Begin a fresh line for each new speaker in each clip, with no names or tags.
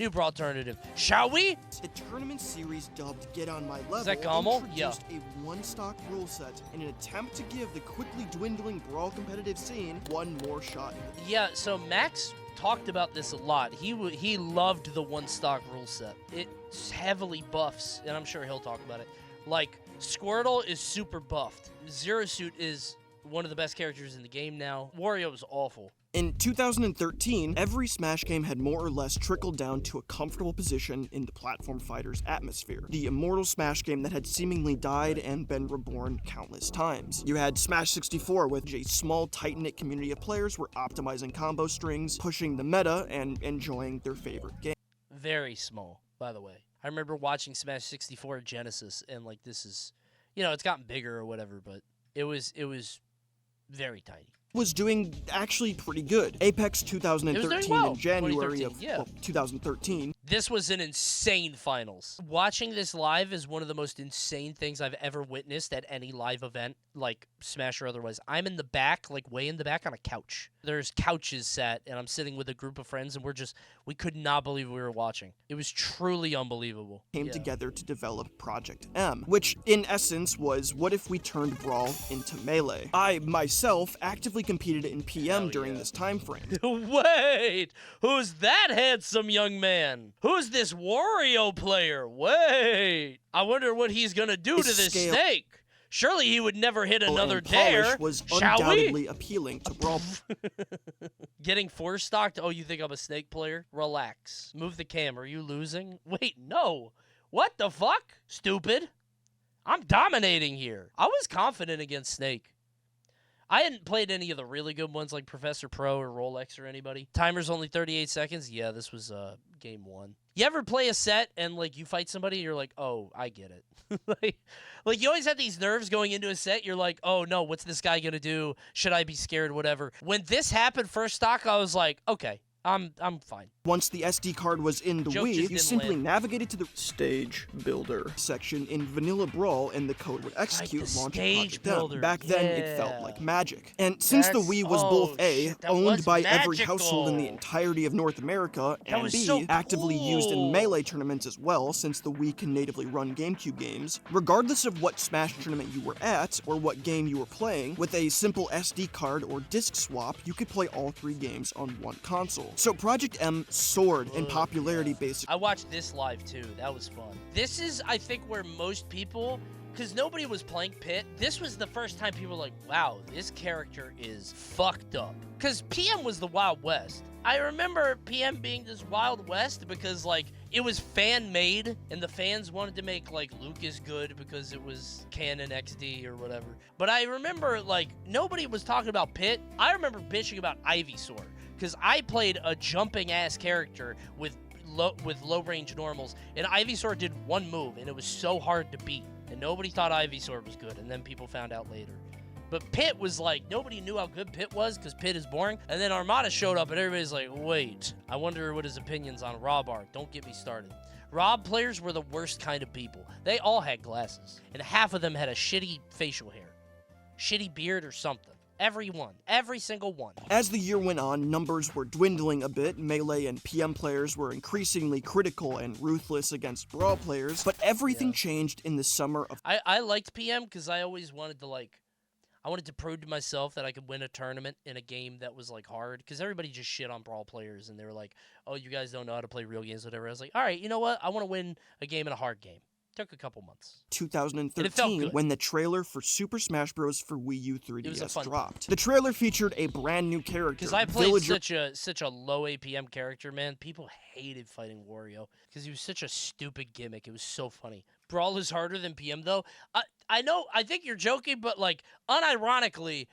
new Brawlternative. Shall we?
The tournament series dubbed Get On My Level
Is that Gommel?
introduced a one-stock rule set in an attempt to give the quickly dwindling Brawl competitive scene one more shot.
Yeah, so Max talked about this a lot. He loved the one-stock rule set. It heavily buffs, and I'm sure he'll talk about it. Like, Squirtle is super buffed. Zero Suit is one of the best characters in the game now. Wario is awful.
In 2013, every Smash game had more or less trickled down to a comfortable position in the platform fighter's atmosphere. The immortal Smash game that had seemingly died and been reborn countless times. You had Smash 64, with a small, tight-knit community of players were optimizing combo strings, pushing the meta, and enjoying their favorite game.
Very small, by the way. I remember watching Smash 64 at Genesis, and like this is, you know, it's gotten bigger or whatever, but it was very tiny.
Was doing actually pretty good. Apex 2013
well.
in January
2013,
of 2013.
This was an insane finals. Watching this live is one of the most insane things I've ever witnessed at any live event, like Smash or otherwise. I'm in the back, like way in the back on a couch. There's couches set, and I'm sitting with a group of friends, and we could not believe we were watching. It was truly unbelievable.
Came together to develop Project M, which in essence was, what if we turned Brawl into Melee? I, myself, actively competed in PM during this time frame.
Wait! Who's that handsome young man? Who's this Wario player? Wait! I wonder what he's gonna do to this snake. Surely he would never hit another dare.
Was
Shall
undoubtedly
we?
appealing to Brawl.
Getting four-stocked? Oh, you think I'm a snake player? Relax. Move the cam. Are you losing? Wait, no. What the fuck? Stupid. I'm dominating here. I was confident against Snake. I hadn't played any of the really good ones like Professor Pro or Rolex or anybody. Timer's only 38 seconds. Yeah, this was game one. You ever play a set and like you fight somebody and you're like, oh, I get it. like you always have these nerves going into a set. You're like, oh no, what's this guy gonna do? Should I be scared? Whatever. When this happened first stock, I was like, okay, I'm fine.
Once the SD card was in the Wii, you simply navigated to the stage builder section in Vanilla Brawl, and the code would execute, launching Project M. Back then, it felt like magic. And since the Wii was both A, owned by every household in the entirety of North America, and B, actively used in Melee tournaments as well, since the Wii can natively run GameCube games, regardless of what Smash tournament you were at, or what game you were playing, with a simple SD card or disc swap, you could play all three games on one console. So Project M soared in popularity basically.
I watched this live too. That was fun. This is, I think, where most people, because nobody was playing Pit, this was the first time people were like, wow, this character is fucked up. Because PM was the Wild West. I remember PM being this Wild West because, like, it was fan-made, and the fans wanted to make, like, Lucas good because it was Canon XD or whatever. But I remember, like, nobody was talking about Pit. I remember bitching about Ivysaur, because I played a jumping-ass character with low-range normals, and Ivysaur did one move, and it was so hard to beat. And nobody thought Ivysaur was good, and then people found out later. But Pit was like, nobody knew how good Pit was because Pit is boring. And then Armada showed up and everybody's like, wait, I wonder what his opinions on Rob are. Don't get me started. Rob players were the worst kind of people. They all had glasses. And half of them had a shitty facial hair. Shitty beard or something. Everyone. Every single one.
As the year went on, numbers were dwindling a bit. Melee and PM players were increasingly critical and ruthless against Brawl players. But everything changed in the summer of...
I liked PM because I always wanted to, like... I wanted to prove to myself that I could win a tournament in a game that was, like, hard. Because everybody just shit on Brawl players, and they were like, oh, you guys don't know how to play real games, whatever. I was like, all right, you know what? I want to win a game in a hard game. Took a couple months.
2013, when the trailer for Super Smash Bros. For Wii U 3DS dropped.
Game.
The trailer featured a brand new character.
Because I played such a low APM character, man. People hated fighting Wario because he was such a stupid gimmick. It was so funny. Brawl is harder than PM, though. I know, I think you're joking, but, like, unironically,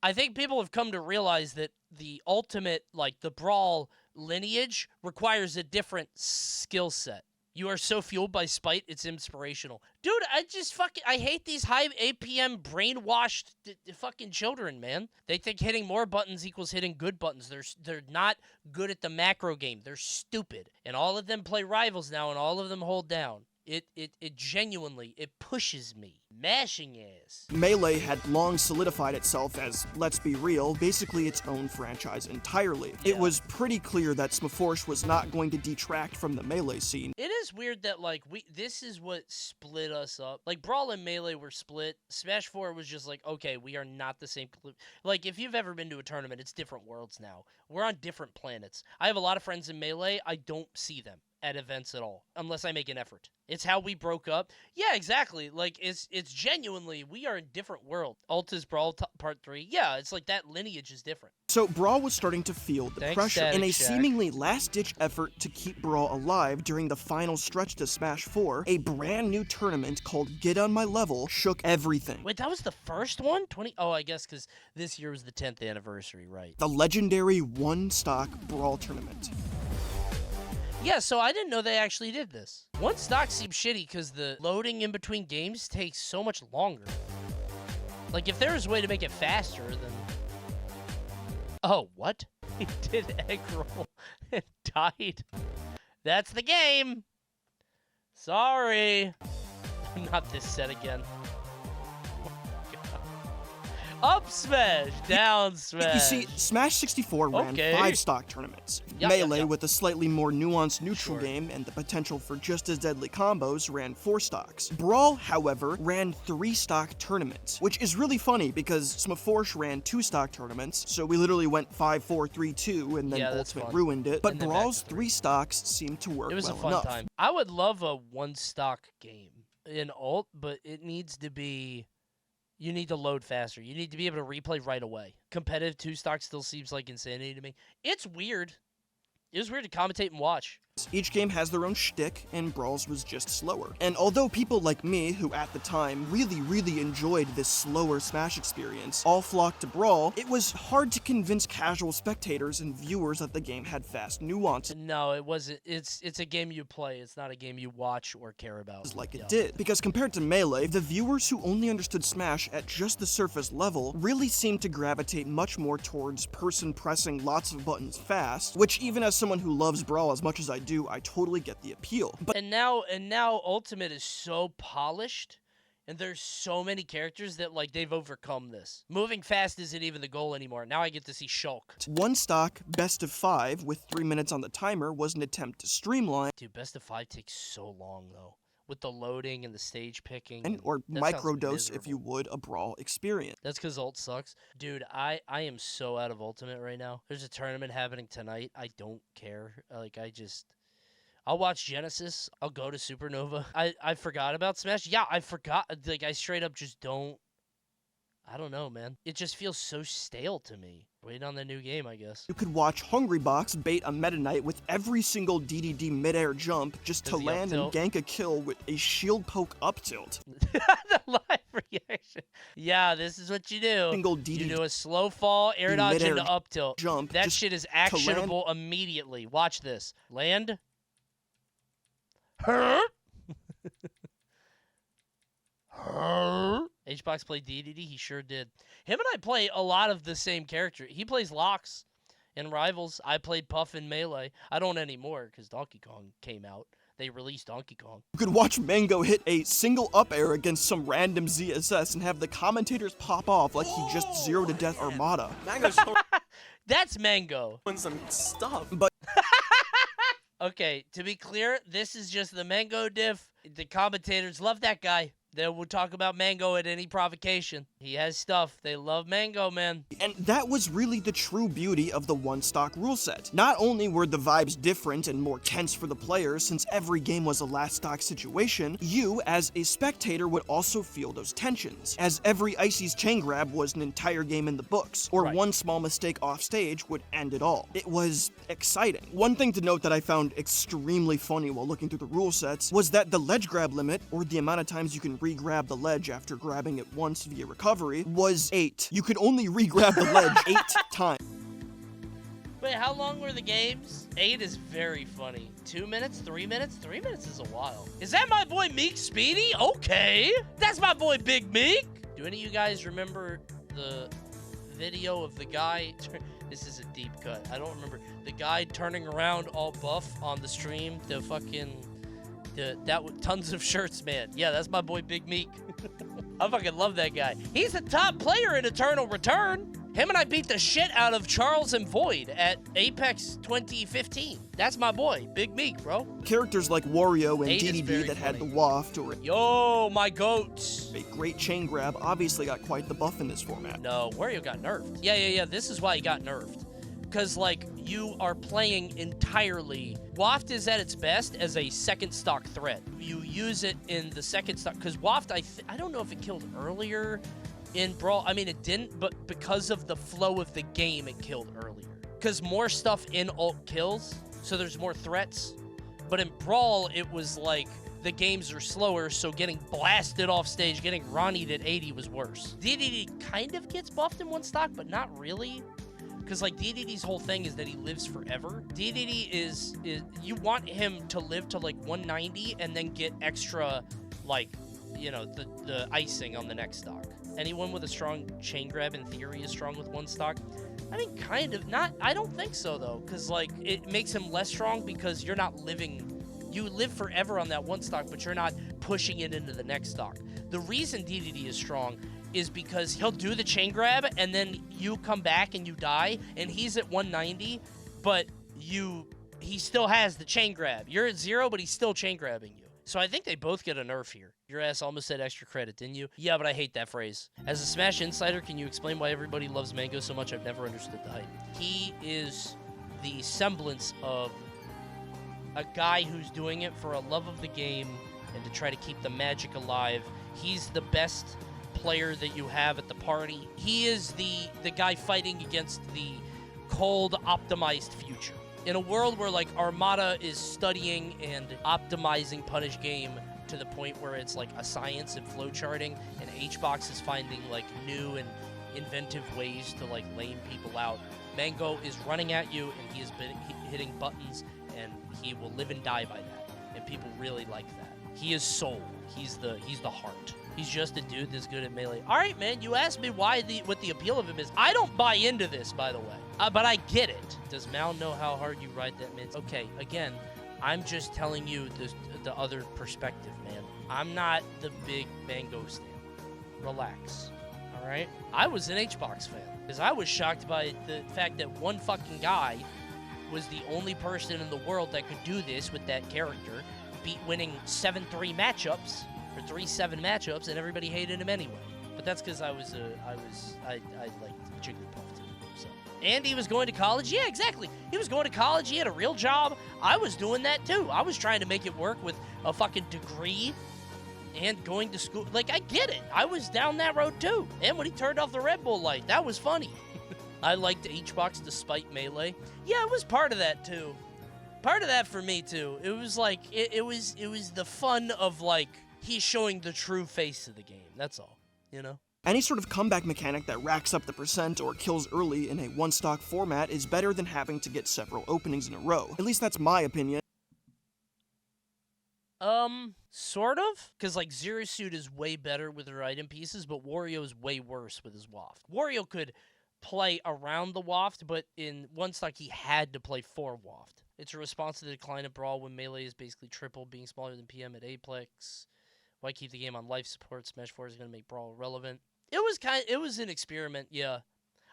I think people have come to realize that the ultimate, like, the Brawl lineage requires a different skill set. You are so fueled by spite, it's inspirational. Dude, I hate these high APM brainwashed fucking children, man. They think hitting more buttons equals hitting good buttons. They're not good at the macro game. They're stupid. And all of them play rivals now, and all of them hold down. It genuinely, it pushes me. Mashing ass.
Melee had long solidified itself as, let's be real, basically its own franchise entirely.
Yeah.
It was pretty clear that Smaforce was not going to detract from the Melee scene.
It is weird that, like, this is what split us up. Like, Brawl and Melee were split. Smash 4 was just like, okay, we are not the same. Like, if you've ever been to a tournament, it's different worlds now. We're on different planets. I have a lot of friends in Melee. I don't see them at events at all, unless I make an effort. It's how we broke up. Yeah, exactly. Like, it's genuinely, we are in different world. Alta's Brawl Part 3. Yeah, it's like that lineage is different.
So Brawl was starting to feel the pressure in a seemingly last-ditch effort to keep Brawl alive during the final stretch to Smash 4. A brand new tournament called Get On My Level shook everything.
Wait, that was the first one? Oh, I guess because this year was the 10th anniversary, right?
The legendary one-stock Brawl tournament.
Yeah, so I didn't know they actually did this. One stock seems shitty because the loading in between games takes so much longer. Like, if there was a way to make it faster, then... Oh, what? He did egg roll and died. That's the game. Sorry. Not this set again. Up smash, down smash.
You see, Smash 64 ran 5 stock tournaments. Melee, with a slightly more nuanced neutral game and the potential for just as deadly combos, ran 4 stocks. Brawl, however, ran 3 stock tournaments, which is really funny because Smaforce ran 2 stock tournaments, so we literally went 5-4-3-2, and then Ultimate ruined it. But Brawl's 3 stocks seemed to work well enough. It was a fun time.
I would love a 1 stock game in Ult, but it needs to be... You need to load faster. You need to be able to replay right away. Competitive 2 stock still seems like insanity to me. It's weird. It was weird to commentate and watch.
Each game has their own shtick, and Brawl's was just slower. And although people like me, who at the time really enjoyed this slower Smash experience, all flocked to Brawl, it was hard to convince casual spectators and viewers that the game had fast nuance.
No, it wasn't. It's a game you play. It's not a game you watch or care about.
Like it did. Because compared to Melee, the viewers who only understood Smash at just the surface level really seemed to gravitate much more towards person pressing lots of buttons fast, which even as someone who loves Brawl as much as I do, I totally get the appeal. But
and now Ultimate is so polished, and there's so many characters that, like, they've overcome this. Moving fast isn't even the goal anymore. Now I get to see Shulk.
1 stock, best of 5, with 3 minutes on the timer, was an attempt to streamline.
Dude, best of 5 takes so long, though. With the loading and the stage picking.
Or microdose, if you would, a Brawl experience.
That's because Ult sucks. Dude, I am so out of Ultimate right now. There's a tournament happening tonight. I don't care. Like, I'll watch Genesis. I'll go to Supernova. I forgot about Smash. Yeah, I forgot. Like, I straight up just don't. I don't know, man. It just feels so stale to me. Wait on the new game, I guess.
You could watch Hungrybox bait a Meta Knight with every single DDD mid-air jump just to land and gank a kill with a shield poke up tilt.
The live reaction. Yeah, this is what you do. You do a slow fall, air dodge into up tilt.
Jump.
That shit is actionable immediately. Watch this. Land. Her. Hbox played DDD. He sure did. Him and I play a lot of the same character. He plays Lox in Rivals. I played Puff in Melee. I don't anymore because Donkey Kong came out. They released Donkey Kong.
You could watch Mango hit a single up air against some random ZSS and have the commentators pop off like he just zeroed to death Armada.
Mango's
That's Mango.
doing some stuff.
But
okay, to be clear, this is just the Mango diff. The commentators love that guy. They will talk about Mango at any provocation. He has stuff. They love Mango, man.
And that was really the true beauty of the one-stock rule set. Not only were the vibes different and more tense for the players since every game was a last stock situation, you, as a spectator, would also feel those tensions, as every Icy's chain grab was an entire game in the books, or one small mistake off stage would end it all. It was exciting. One thing to note that I found extremely funny while looking through the rule sets was that the ledge grab limit, or the amount of times you can re-grab the ledge after grabbing it once via recovery, was 8. You could only re-grab the ledge 8 times.
Wait, how long were the games? 8 is very funny. 2 minutes? 3 minutes? 3 minutes is a while. Is that my boy Meek Speedy? Okay. That's my boy Big Meek. Do any of you guys remember the video of the guy? This is a deep cut. I don't remember. The guy turning around all buff on the stream to fucking Tons of shirts, man. Yeah, that's my boy Big Meek. I fucking love that guy. He's the top player in Eternal Return. Him and I beat the shit out of Charles and Void at Apex 2015. That's my boy, Big Meek, bro.
Characters like Wario and DDD that had the waft or
yo, my goat.
A great chain grab obviously got quite the buff in this format.
No, Wario got nerfed. Yeah. This is why he got nerfed. Because, like, you are playing entirely... Waft is at its best as a second stock threat. You use it in the second stock... Because Waft, I don't know if it killed earlier in Brawl. I mean, it didn't, but because of the flow of the game, it killed earlier. Because more stuff in ult kills, so there's more threats. But in Brawl, it was like... The games are slower, so getting blasted off stage, getting Ronnied at 80 was worse. DDD kind of gets buffed in one stock, but not really. Because, like, DDD's whole thing is that he lives forever. DDD is you want him to live to, like, 190 and then get extra, like, you know, the icing on the next stock. Anyone with a strong chain grab, in theory, is strong with one stock. I mean, kind of. Not, I don't think so, though. Because, like, it makes him less strong because you're not living... You live forever on that one stock, but you're not pushing it into the next stock. The reason DDD is strong is because he'll do the chain grab, and then you come back and you die, and he's at 190, but he still has the chain grab. You're at 0, but he's still chain grabbing you. So I think they both get a nerf here. Your ass almost said extra credit, didn't you? Yeah, but I hate that phrase. As a Smash insider, can you explain why everybody loves Mango so much? I've never understood the hype. He is the semblance of a guy who's doing it for a love of the game and to try to keep the magic alive. He's the best player that you have at the party. He is the guy fighting against the cold, optimized future. In a world where, like, Armada is studying and optimizing Punish game to the point where it's like a science and flowcharting, and HBox is finding, like, new and inventive ways to, like, lame people out, Mango is running at you, and he has been hitting buttons, and he will live and die by that. And people really like that. He is soul. He's the heart. He's just a dude that's good at melee. All right, man, you asked me what the appeal of him is. I don't buy into this, by the way, but I get it. Does Mal know how hard you ride that mid? Okay, again, I'm just telling you the other perspective, man. I'm not the big Mango stan. Relax, all right? I was an HBox fan because I was shocked by the fact that one fucking guy was the only person in the world that could do this with that character, winning 7-3 matchups, or 3-7 matchups, and everybody hated him anyway. But that's because I liked Jigglypuff too. So. And he was going to college. Yeah, exactly. He was going to college. He had a real job. I was doing that too. I was trying to make it work with a fucking degree and going to school. Like, I get it. I was down that road too. And when he turned off the Red Bull light, that was funny. I liked HBox despite melee. Yeah, it was part of that too. Part of that for me too. It was like it was the fun of, like, he's showing the true face of the game. That's all, you know?
Any sort of comeback mechanic that racks up the percent or kills early in a one-stock format is better than having to get several openings in a row. At least that's my opinion.
Sort of. Because, like, Zero Suit is way better with her item pieces, but Wario is way worse with his waft. Wario could play around the waft, but in one stock he had to play for waft. It's a response to the decline of Brawl when melee is basically triple, being smaller than PM at Apex. Why keep the game on life support? Smash 4 is going to make Brawl irrelevant. It was an experiment, yeah.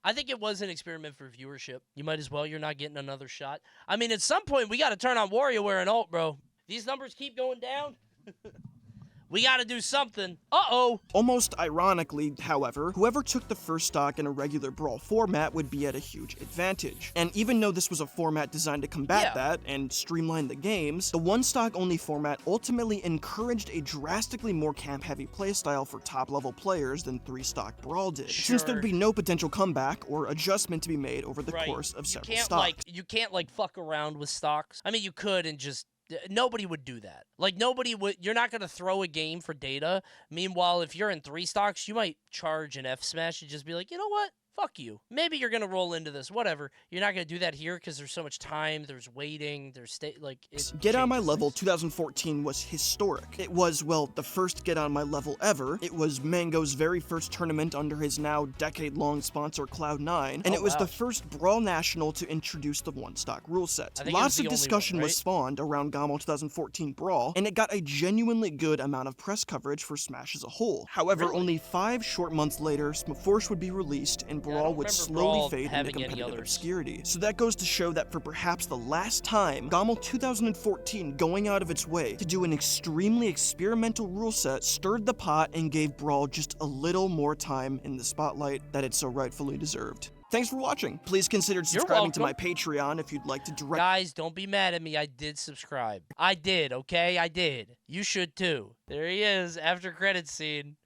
I think it was an experiment for viewership. You might as well. You're not getting another shot. I mean, at some point, we got to turn on WarioWare and ult, bro. These numbers keep going down. We gotta do something. Uh-oh.
Almost ironically, however, whoever took the first stock in a regular Brawl format would be at a huge advantage. And even though this was a format designed to combat that and streamline the games, the one-stock-only format ultimately encouraged a drastically more camp-heavy playstyle for top-level players than three-stock Brawl did, since there'd be no potential comeback or adjustment to be made over the course of several stocks.
You can't, like, fuck around with stocks. I mean, you could and just... Nobody would do that. Like, nobody would... You're not going to throw a game for data. Meanwhile, if you're in three stocks, you might charge an F smash and just be like, you know what? Fuck you. Maybe you're gonna roll into this, whatever. You're not gonna do that here because there's so much time, there's waiting, there's
Get On My Level 2014 was historic. It was, well, the first Get On My Level ever. It was Mango's very first tournament under his now decade-long sponsor Cloud9, and it was the first Brawl National to introduce the one-stock rule set. Lots of discussion was spawned around GOML 2014 Brawl, and it got a genuinely good amount of press coverage for Smash as a whole. However, only 5 short months later, Force would be released, and Brawl would slowly fade into competitive obscurity. So that goes to show that for perhaps the last time, GOML 2014 going out of its way to do an extremely experimental rule set stirred the pot and gave Brawl just a little more time in the spotlight that it so rightfully deserved. Thanks for watching. Please consider subscribing to my Patreon if you'd like to direct—
Guys, don't be mad at me. I did subscribe. I did, okay? I did. You should too. There he is, after credits scene.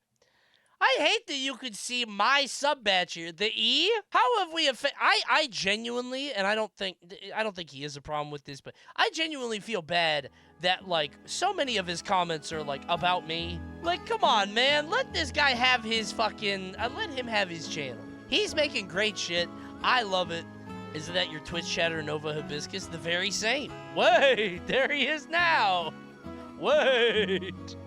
I hate that you could see my sub badge here. The E? How have we I genuinely, and I don't think he has a problem with this, but I genuinely feel bad that, like, so many of his comments are, like, about me. Like, come on, man. Let this guy have his fucking, let him have his channel. He's making great shit. I love it. Isn't that your Twitch chatter, Nova Hibiscus? The very same. Wait, there he is now. Wait.